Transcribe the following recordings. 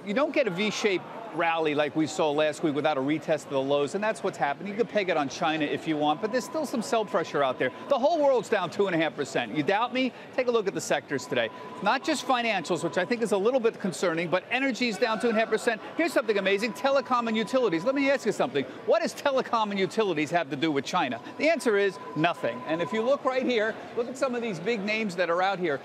you don't get a V-shaped rally like we saw last week without a retest of the lows, and that's what's happened. You can peg it on China if you want, but there's still some sell pressure out there. The whole world's down 2.5%. You doubt me? Take a look at the sectors today. Not just financials, which I think is a little bit concerning, but energy's down 2.5%. Here's something amazing, telecom and utilities. Let me ask you something. What does telecom and utilities have to do with China? The answer is nothing. And if you look right here, look at some of these big names that are out here.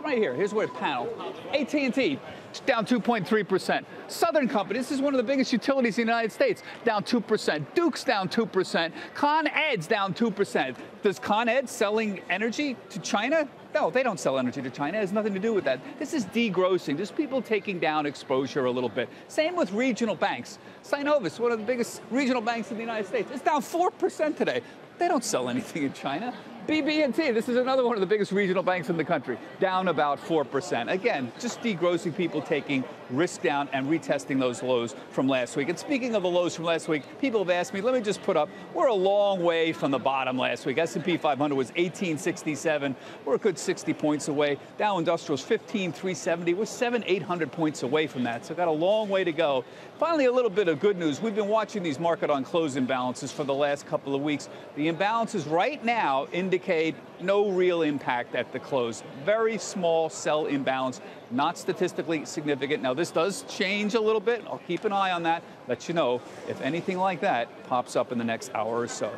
Right here, here's where panel. AT&T, down 2.3%. Southern Company, this is one of the biggest utilities in the United States, down 2%. Duke's down 2%. Con Ed's down 2%. Does Con Ed selling energy to China? No, they don't sell energy to China. It has nothing to do with that. This is degrossing. Just people taking down exposure a little bit. Same with regional banks. Synovus, one of the biggest regional banks in the United States, it's down 4% today. They don't sell anything in China. BB&T, this is another one of the biggest regional banks in the country, down about 4%. Again, just degrossing, people taking risk down and retesting those lows from last week. And speaking of the lows from last week, people have asked me, let me just put up, we're a long way from the bottom last week. S&P 500 was 1867. We're a good 60 points away. Dow Industrial's 15,370. We're 800 points away from that. So got a long way to go. Finally, a little bit of good news. We've been watching these market on close imbalances for the last couple of weeks. The imbalances right now indicate no real impact at the close. Very small sell imbalance, not statistically significant. Now, this does change a little bit. I'll keep an eye on that, let you know if anything like that pops up in the next hour or so.